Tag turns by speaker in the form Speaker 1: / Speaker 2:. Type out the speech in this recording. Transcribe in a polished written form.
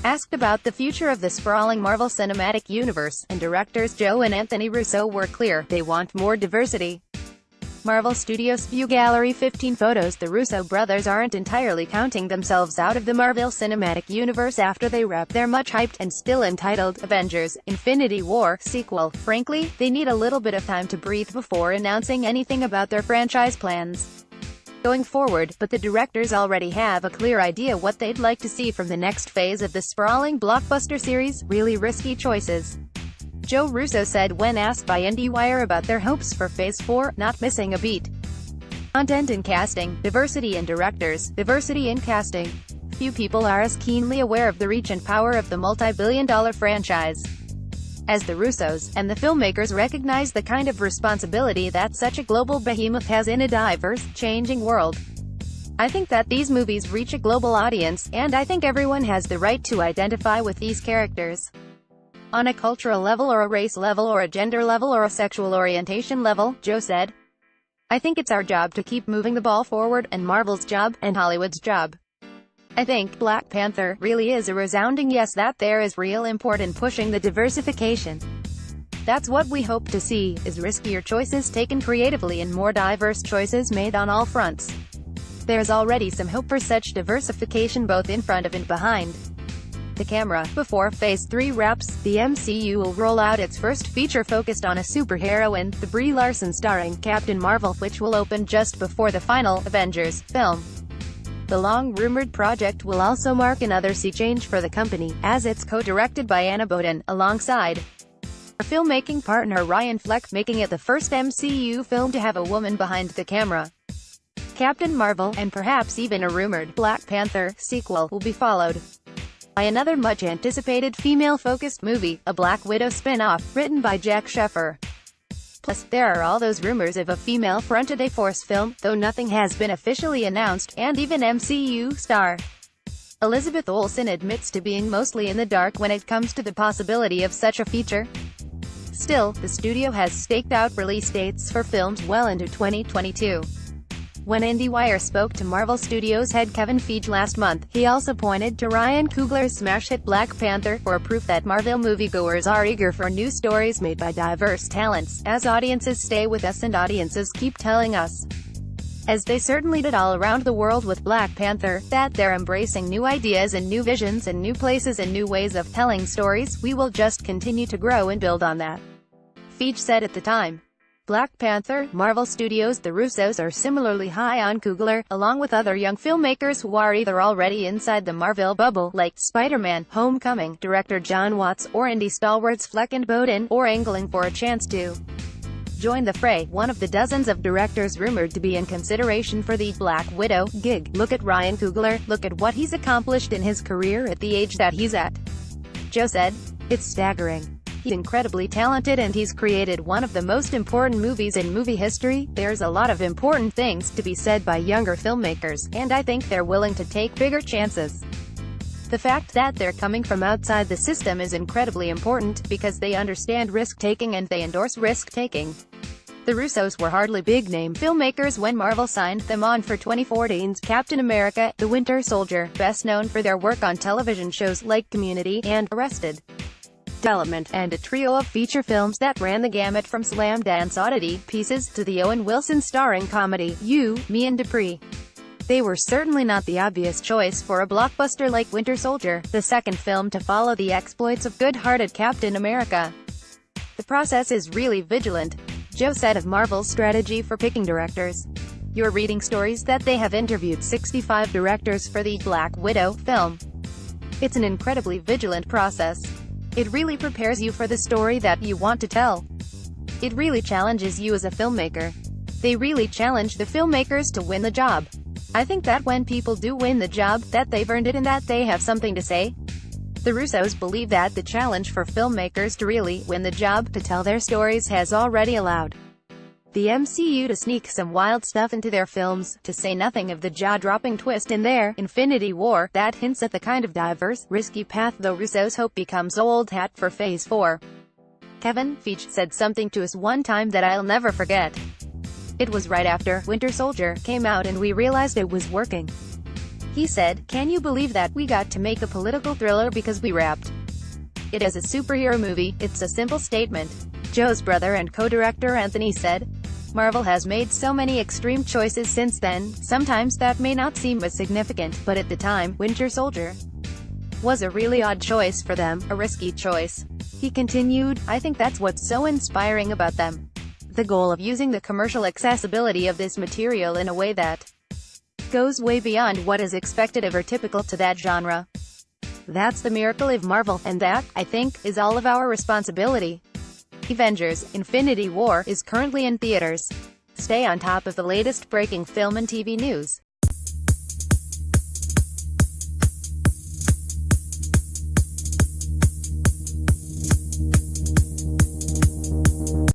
Speaker 1: Asked about the future of the sprawling Marvel Cinematic Universe, and directors Joe and Anthony Russo were clear, they want more diversity. Marvel Studios View Gallery 15 photos. The Russo brothers aren't entirely counting themselves out of the Marvel Cinematic Universe after they wrap their much-hyped and still entitled Avengers: Infinity War sequel. Frankly, they need a little bit of time to breathe before announcing anything about their franchise plans going forward, but the directors already have a clear idea what they'd like to see from the next phase of the sprawling blockbuster series. Really risky choices. Joe Russo said when asked by IndieWire about their hopes for Phase 4, "Not missing a beat. Content and casting, diversity in directors, diversity in casting. Few people are as keenly aware of the reach and power of the multi-billion-dollar franchise as the Russos, and the filmmakers recognize the kind of responsibility that such a global behemoth has in a diverse, changing world. I think that these movies reach a global audience, and I think everyone has the right to identify with these characters. On a cultural level or a race level or a gender level or a sexual orientation level," Joe said. "I think it's our job to keep moving the ball forward, and Marvel's job, and Hollywood's job. I think Black Panther really is a resounding yes, that there is real import in pushing the diversification. That's what we hope to see, is riskier choices taken creatively and more diverse choices made on all fronts. There's already some hope for such diversification both in front of and behind the camera. Before Phase 3 wraps, the MCU will roll out its first feature focused on a superheroine, the Brie Larson starring Captain Marvel, which will open just before the final Avengers film. The long-rumored project will also mark another sea change for the company, as it's co-directed by Anna Boden, alongside her filmmaking partner Ryan Fleck, making it the first MCU film to have a woman behind the camera. Captain Marvel, and perhaps even a rumored Black Panther sequel, will be followed by another much-anticipated female-focused movie, a Black Widow spin-off, written by Jack Sheffer. Plus, there are all those rumors of a female-fronted A-Force film, though nothing has been officially announced, and even MCU star Elizabeth Olsen admits to being mostly in the dark when it comes to the possibility of such a feature. Still, the studio has staked out release dates for films well into 2022. When IndieWire spoke to Marvel Studios head Kevin Feige last month, he also pointed to Ryan Coogler's smash hit Black Panther for proof that Marvel moviegoers are eager for new stories made by diverse talents, as audiences stay with us and audiences keep telling us, as they certainly did all around the world with Black Panther, that they're embracing new ideas and new visions and new places and new ways of telling stories. We will just continue to grow and build on that," Feige said at the time. Black Panther, Marvel Studios. The Russos are similarly high on Coogler, along with other young filmmakers who are either already inside the Marvel bubble, like Spider-Man: Homecoming director John Watts, or indie stalwarts Fleck and Boden, or angling for a chance to join the fray, one of the dozens of directors rumored to be in consideration for the Black Widow gig. Look at Ryan Coogler, look at what he's accomplished in his career at the age that he's at, Joe said. It's staggering. He's incredibly talented and he's created one of the most important movies in movie history. There's a lot of important things to be said by younger filmmakers, and I think they're willing to take bigger chances. The fact that they're coming from outside the system is incredibly important, because they understand risk-taking and they endorse risk-taking. The Russos were hardly big-name filmmakers when Marvel signed them on for 2014's Captain America: The Winter Soldier, best known for their work on television shows like Community and Arrested Development, and a trio of feature films that ran the gamut from slam dance oddity pieces to the Owen Wilson starring comedy, You, Me and Dupree. They were certainly not the obvious choice for a blockbuster like Winter Soldier, the second film to follow the exploits of good-hearted Captain America. The process is really vigilant, Joe said of Marvel's strategy for picking directors. You're reading stories that they have interviewed 65 directors for the Black Widow film. It's an incredibly vigilant process. It really prepares you for the story that you want to tell. It really challenges you as a filmmaker. They really challenge the filmmakers to win the job. I think that when people do win the job, that they've earned it and that they have something to say. The Russos believe that the challenge for filmmakers to really win the job, to tell their stories, has already allowed the MCU to sneak some wild stuff into their films, to say nothing of the jaw-dropping twist in their Infinity War that hints at the kind of diverse, risky path the Russos hope becomes old hat for Phase 4. Kevin Feige said something to us one time that I'll never forget. It was right after Winter Soldier came out and we realized it was working. He said, "Can you believe that? We got to make a political thriller because we wrapped it as a superhero movie. It's a simple statement." Joe's brother and co-director Anthony said, "Marvel has made so many extreme choices since then, sometimes that may not seem as significant, but at the time, Winter Soldier was a really odd choice for them, a risky choice." He continued, "I think that's what's so inspiring about them. The goal of using the commercial accessibility of this material in a way that goes way beyond what is expected of or typical to that genre. That's the miracle of Marvel, and that, I think, is all of our responsibility." Avengers: Infinity War is currently in theaters. Stay on top of the latest breaking film and TV news.